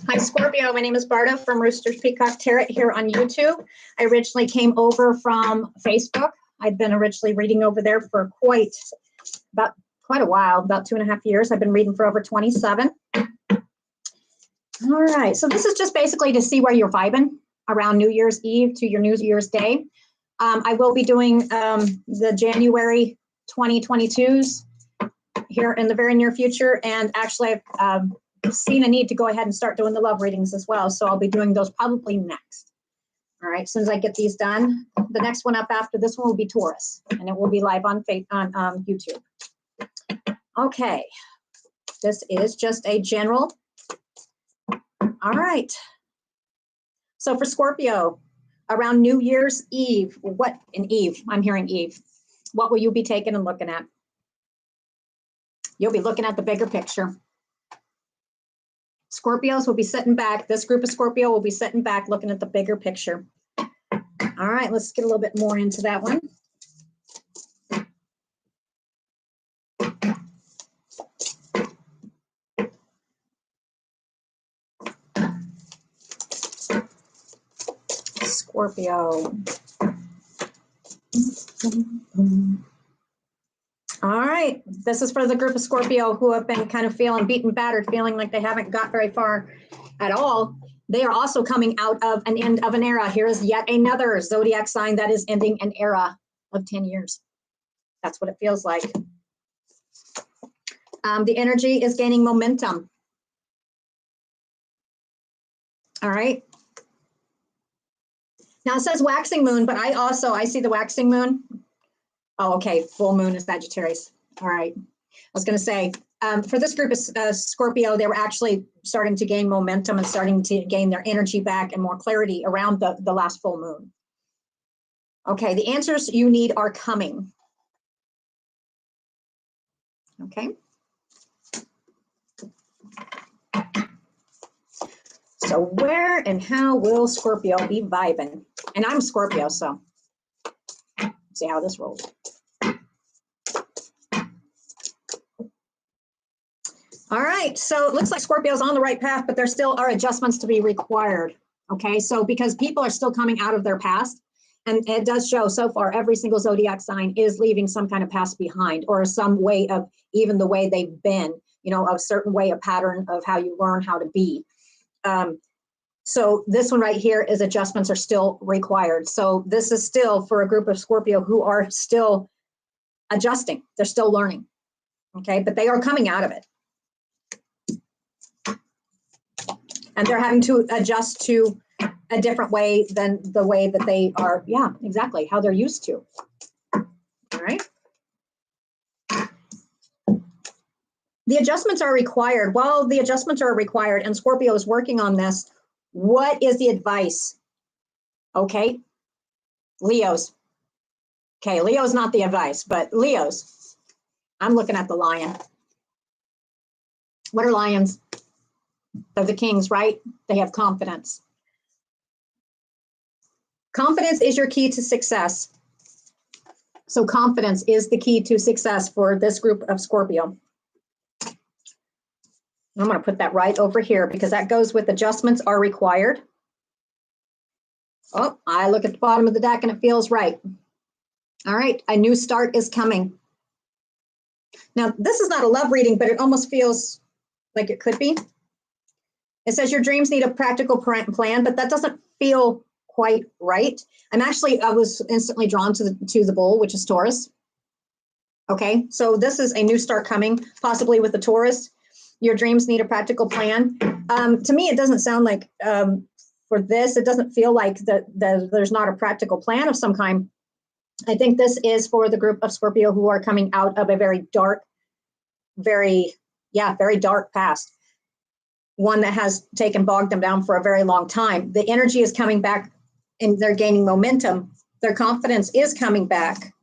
Hi, Scorpio. My name is Barda from Roosters, Peacock, Tarot here on YouTube. I originally came over from Facebook. I've been originally reading over there for quite a while, about 2.5 years. I've been reading for over 27. All right, so this is just basically to see where you're vibing around New Year's Eve to your New Year's Day. I will be doing the January 2022s here in the very near future, and actually I've seen a need to go ahead and start doing the love readings as well, so I'll be doing those probably next. All right, as soon as I get these done, the next one up after this one will be Taurus, and it will be live on YouTube. Okay, this is just a general. All right, so for Scorpio, around New Year's Eve, I'm hearing Eve, what will you be taking and looking at? You'll be looking at the bigger picture. Scorpios will be sitting back. This group of Scorpio will be sitting back looking at the bigger picture. All right, let's get a little bit more into that one. Scorpio. All right, this is for the group of Scorpio who have been kind of feeling beaten, battered, feeling like they haven't got very far at all. They are also coming out of an end of an era. Here is yet another zodiac sign that is ending an era of 10 years. That's what it feels like. The energy is gaining momentum. All right. Now it says waxing moon, but I see the waxing moon. Oh, okay. Full moon is Sagittarius. All right. I was going to say, for this group of Scorpio, they were actually starting to gain momentum and starting to gain their energy back and more clarity around the last full moon. Okay. The answers you need are coming. Okay. So where and how will Scorpio be vibing? And I'm Scorpio, so let's see how this rolls. All right, so it looks like Scorpio's on the right path, but there still are adjustments to be required. Okay, so because people are still coming out of their past, and it does show so far every single zodiac sign is leaving some kind of past behind, or some way of even the way they've been, a certain way, a pattern of how you learn how to be. So this one right here is adjustments are still required. So this is still for a group of Scorpio who are still adjusting. They're still learning. Okay, but they are coming out of it. And they're having to adjust to a different way than the way that they are, exactly, how they're used to. All right. The adjustments are required. Well, the adjustments are required, and Scorpio is working on this. What is the advice? Okay, Leos. Okay, Leo's not the advice, but Leos. I'm looking at the lion. What are lions? They're the kings, right? They have confidence. Confidence is your key to success. So confidence is the key to success for this group of Scorpio. I'm going to put that right over here because that goes with adjustments are required. Oh, I look at the bottom of the deck and it feels right. All right, a new start is coming. Now, this is not a love reading, but it almost feels like it could be. It says your dreams need a practical plan, but that doesn't feel quite right. I was instantly drawn to the bull, which is Taurus. Okay, so this is a new start coming, possibly with the Taurus. Your dreams need a practical plan. To me, it doesn't sound like for this, it doesn't feel like there's not a practical plan of some kind. I think this is for the group of Scorpio who are coming out of a very dark, very dark past. One that has bogged them down for a very long time. The energy is coming back and they're gaining momentum. Their confidence is coming back.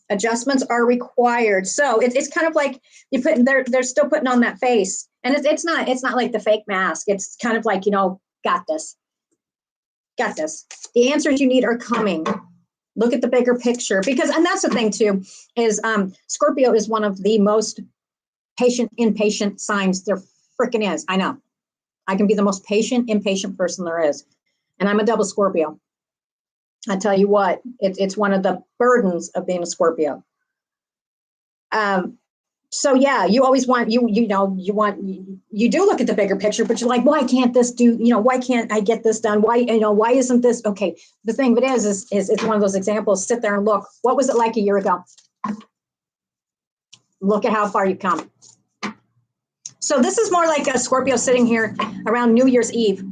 Adjustments are required. So it's kind of like they're still putting on that face. And it's not like the fake mask. It's kind of like, got this. Got this. The answers you need are coming. Look at the bigger picture and that's the thing too, is Scorpio is one of the most impatient signs. They're freaking is. I know. I can be the most patient, impatient person there is. And I'm a double Scorpio. I tell you what, it's one of the burdens of being a Scorpio. So yeah, you always want, you do look at the bigger picture, but you're like, why can't this do, why can't I get this done? Why, why isn't this? Okay. The thing of it is it's one of those examples. Sit there and look, what was it like a year ago? Look at how far you've come. So this is more like a Scorpio sitting here around New Year's Eve.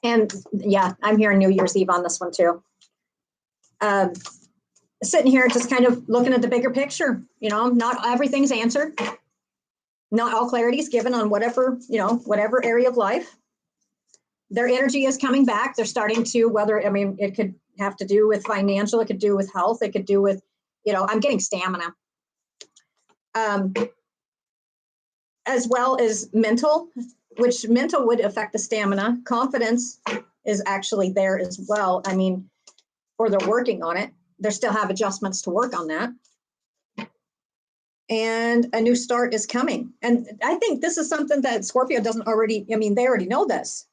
And yeah, I'm hearing New Year's Eve on this one too. Sitting here just kind of looking at the bigger picture, not everything's answered. Not all clarity is given on whatever area of life. Their energy is coming back. They're starting to, it could have to do with financial, it could do with health, it could do with, I'm getting stamina. As well as mental, which mental would affect the stamina. Confidence is actually there as well. Or they're working on it. They still have adjustments to work on that. And a new start is coming. And I think this is something that Scorpio doesn't already, they already know this.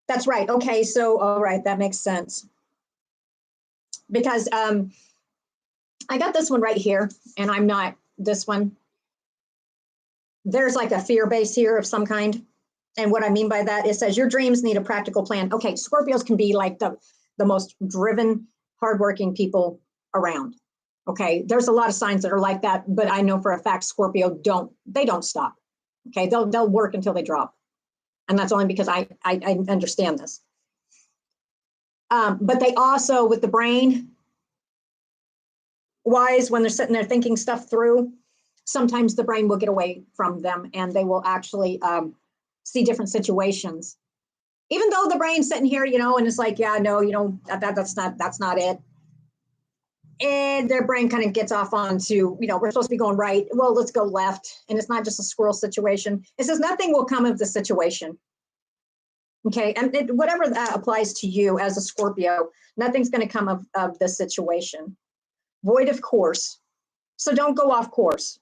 That's right. Okay, so, all right, that makes sense. Because I got this one right here, and I'm not this one. There's like a fear base here of some kind. And what I mean by that, it says your dreams need a practical plan. Okay, Scorpios can be like the most driven, hardworking people around. Okay, there's a lot of signs that are like that, but I know for a fact Scorpio don't stop. Okay, they'll work until they drop. And that's only because I understand this. But they also, with the brain wise, when they're sitting there thinking stuff through, sometimes the brain will get away from them and they will actually see different situations. Even though the brain's sitting here, and it's like, yeah, no, that's not it. And their brain kind of gets off onto, we're supposed to be going right. Well, let's go left. And it's not just a squirrel situation. It says nothing will come of the situation. Okay. And whatever that applies to you as a Scorpio, nothing's going to come of this situation. Void of course. So don't go off course.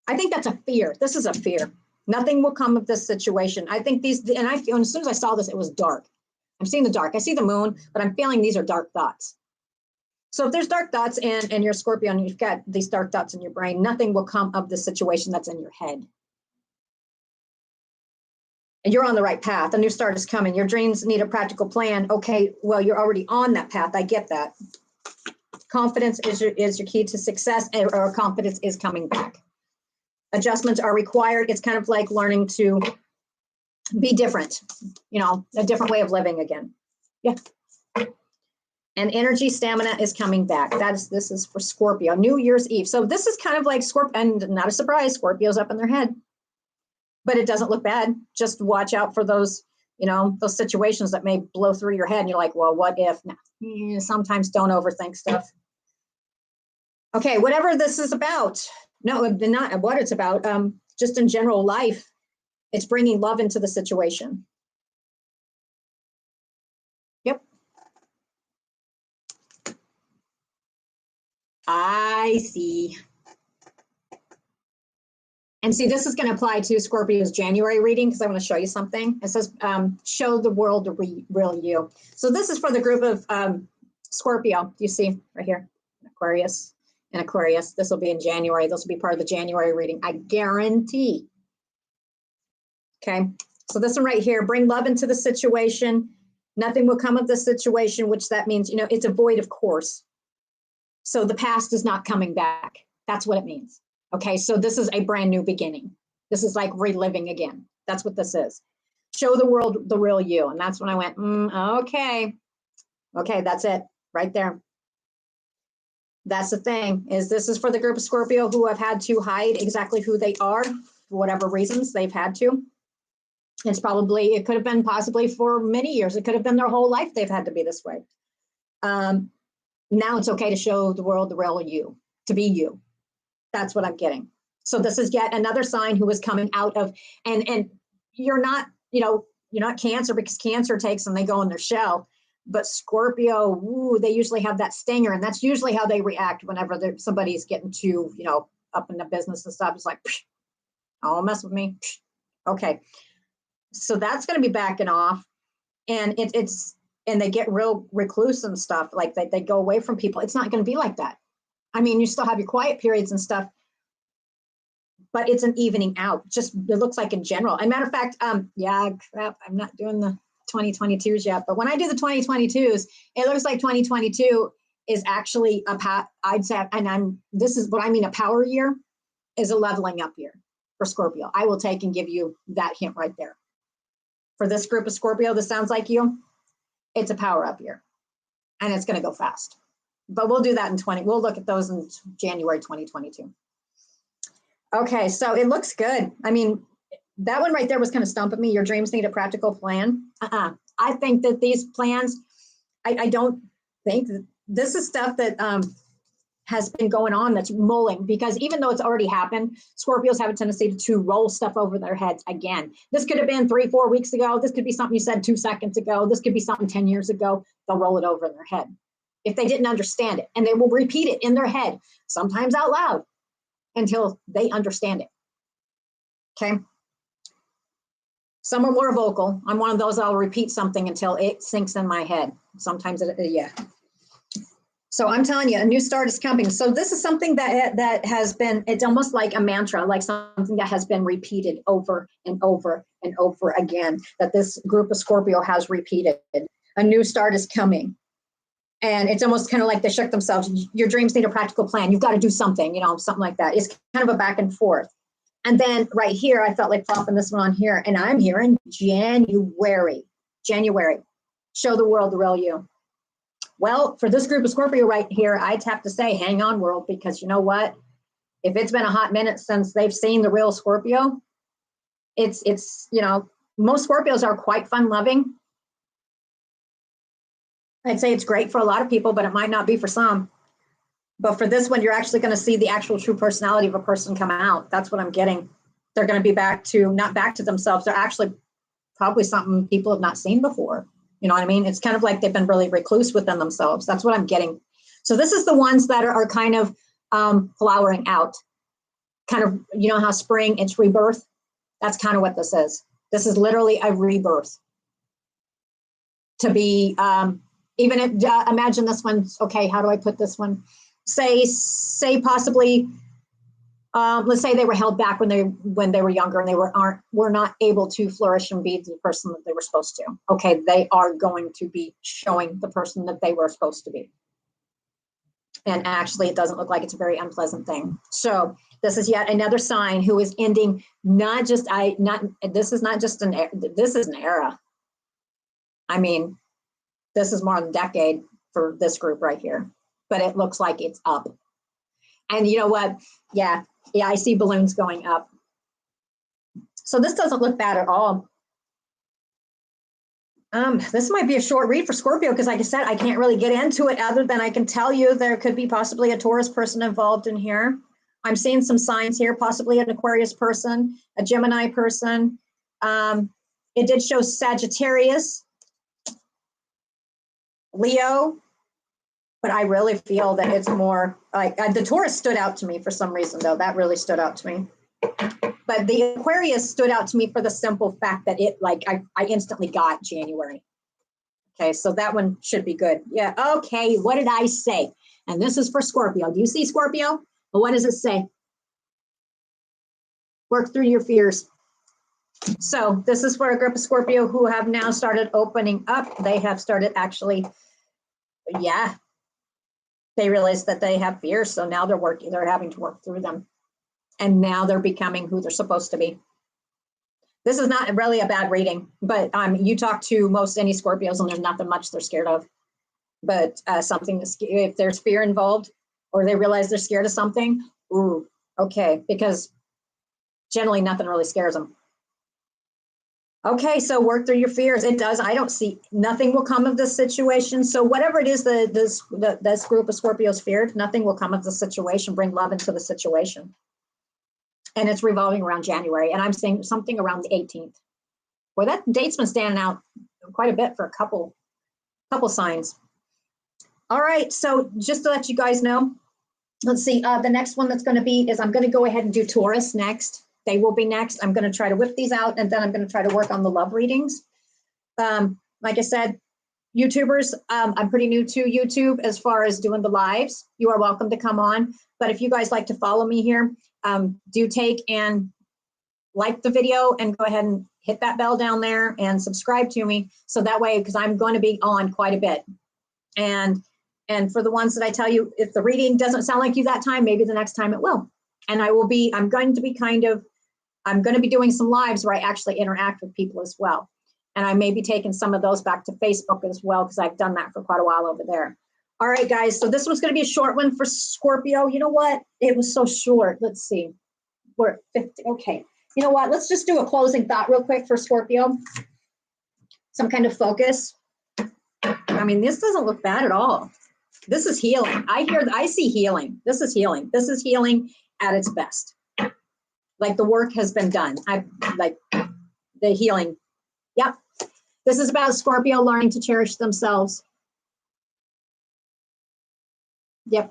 I think that's a fear. This is a fear. Nothing will come of this situation. I think these, and I feel, and as soon as I saw this, it was dark. I'm seeing the dark. I see the moon, but I'm feeling these are dark thoughts. So if there's dark thoughts and you're a Scorpio and you've got these dark thoughts in your brain, nothing will come of the situation that's in your head. And you're on the right path. A new start is coming. Your dreams need a practical plan. Okay, well, you're already on that path. I get that. Confidence is your key to success, or confidence is coming back. Adjustments are required. It's kind of like learning to be different, a different way of living again. Yeah. And energy, stamina is coming back. This is for Scorpio, New Year's Eve. So this is kind of like Scorpio, and not a surprise, Scorpio's up in their head. But it doesn't look bad. Just watch out for those, those situations that may blow through your head. And you're like, well, what if? No. Sometimes don't overthink stuff. Okay, whatever this is about. No, not what it's about. Just in general life, it's bringing love into the situation. Yep. I see. And see, this is going to apply to Scorpio's January reading because I want to show you something. It says, show the world the real you. So this is for the group of Scorpio. You see right here, Aquarius and Aquarius. This will be in January. This will be part of the January reading. I guarantee. Okay. So this one right here, bring love into the situation. Nothing will come of the situation, which that means, it's a void of course. So the past is not coming back. That's what it means. Okay, so this is a brand new beginning. This is like reliving again. That's what this is. Show the world the real you. And that's when I went, okay. Okay, that's it right there. That's the thing, is this is for the group of Scorpio who have had to hide exactly who they are for whatever reasons they've had to. It could have been possibly for many years. It could have been their whole life they've had to be this way. Now it's okay to show the world the real you, to be you. That's what I'm getting. So this is yet another sign who is coming out of, and you're not, you're not Cancer, because Cancer takes and they go in their shell. But Scorpio, they usually have that stinger, and that's usually how they react whenever somebody's getting too, up in the business and stuff. It's like, don't mess with me. Okay. So that's going to be backing off. And and they get real recluse and stuff. Like they go away from people. It's not going to be like that. I mean, you still have your quiet periods and stuff, but it's an evening out. Just, it looks like in general. And matter of fact, yeah, crap, I'm not doing the 2022s yet, but when I do the 2022s, it looks like 2022 is actually I'd say, and this is what I mean, a power year is a leveling up year for Scorpio. I will take and give you that hint right there. For this group of Scorpio, this sounds like you, it's a power up year and it's going to go fast. But we'll do that in we'll look at those in January 2022. Okay, so it looks good. I mean, that one right there was kind of stumping me. Your dreams need a practical plan. I think that these plans, I don't think that this is stuff that has been going on that's mulling, because even though it's already happened, Scorpios have a tendency to roll stuff over their heads again. This could have been 3-4 weeks ago. This could be something you said 2 seconds ago. This could be something 10 years ago. They'll roll it over in their head if they didn't understand it, and they will repeat it in their head, sometimes out loud, until they understand it. Okay. Some are more vocal. I'm one of those, I'll repeat something until it sinks in my head. Sometimes yeah. So I'm telling you, a new start is coming. So this is something that has been, it's almost like a mantra, like something that has been repeated over and over and over again, that this group of Scorpio has repeated. A new start is coming. And it's almost kind of like they shook themselves. Your dreams need a practical plan. You've got to do something, something like that. It's kind of a back and forth. And then right here, I felt like popping this one on here, and I'm here in January. Show the world the real you. Well, for this group of Scorpio right here, I'd have to say, hang on, world, because you know what? If it's been a hot minute since they've seen the real Scorpio, it's most Scorpios are quite fun-loving. I'd say it's great for a lot of people, but it might not be for some. But for this one, you're actually going to see the actual true personality of a person come out. That's what I'm getting. They're going to be not back to themselves. They're actually probably something people have not seen before. You know what I mean? It's kind of like they've been really recluse within themselves. That's what I'm getting. So this is the ones that are kind of flowering out. Kind of, how spring, it's rebirth. That's kind of what this is. This is literally a rebirth. To be, even if, imagine this one's, okay, how do I put this one? Say possibly, let's say they were held back when they were younger and they were not able to flourish and be the person that they were supposed to. Okay, they are going to be showing the person that they were supposed to be. And actually, it doesn't look like it's a very unpleasant thing. So this is yet another sign who is ending this is an era. I mean, this is more than a decade for this group right here, but it looks like it's up. And you know what? Yeah, I see balloons going up. So this doesn't look bad at all. This might be a short read for Scorpio because, like I said, I can't really get into it other than I can tell you there could be possibly a Taurus person involved in here. I'm seeing some signs here, possibly an Aquarius person, a Gemini person. It did show Sagittarius, Leo, but I really feel that it's more like the Taurus stood out to me for some reason, though. That really stood out to me. But the Aquarius stood out to me for the simple fact that I instantly got January. Okay, so that one should be good. Yeah, okay, what did I say? And this is for Scorpio. Do you see Scorpio? Well, what does it say? Work through your fears. So this is for a group of Scorpio who have now started opening up. They have started actually, yeah, they realize that they have fears. So now they're having to work through them. And now they're becoming who they're supposed to be. This is not really a bad reading, but you talk to most any Scorpios and there's nothing much they're scared of. But if there's fear involved or they realize they're scared of something, ooh, okay, because generally nothing really scares them. Okay, so work through your fears. It does. I don't see, nothing will come of this situation. So whatever it is that this group of Scorpios feared, nothing will come of the situation. Bring love into the situation. And it's revolving around January. And I'm saying something around the 18th. Well, that date's been standing out quite a bit for a couple signs. All right, so just to let you guys know, let's see, the next one that's going to be is I'm going to go ahead and do Taurus next. They will be next. I'm going to try to whip these out, and then I'm going to try to work on the love readings. Like I said, YouTubers, I'm pretty new to YouTube as far as doing the lives. You are welcome to come on. But if you guys like to follow me here, do take and like the video and go ahead and hit that bell down there and subscribe to me. So that way, because I'm going to be on quite a bit. And for the ones that I tell you, if the reading doesn't sound like you that time, maybe the next time it will. And I'm going to be doing some lives where I actually interact with people as well. And I may be taking some of those back to Facebook as well, because I've done that for quite a while over there. All right, guys, so this one's going to be a short one for Scorpio. You know what? It was so short. Let's see. We're at 50. Okay. You know what? Let's just do a closing thought real quick for Scorpio. Some kind of focus. I mean, this doesn't look bad at all. This is healing. I see healing. This is healing. This is healing at its best. Like the work has been done. I like the healing. Yep. This is about Scorpio learning to cherish themselves. Yep.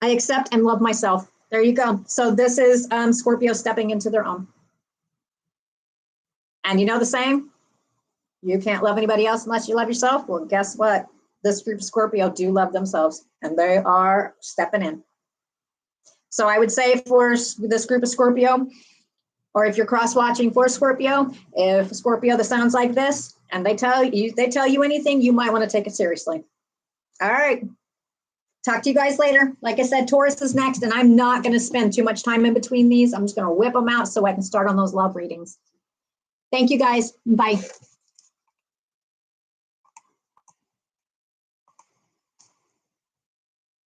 I accept and love myself. There you go. So this is Scorpio stepping into their own. And you know the saying, you can't love anybody else unless you love yourself. Well, guess what? This group of Scorpio do love themselves, and they are stepping in. So I would say for this group of Scorpio, or if you're cross-watching for Scorpio, if Scorpio that sounds like this, and they tell you anything, you might want to take it seriously. All right. Talk to you guys later. Like I said, Taurus is next, and I'm not going to spend too much time in between these. I'm just going to whip them out so I can start on those love readings. Thank you, guys. Bye.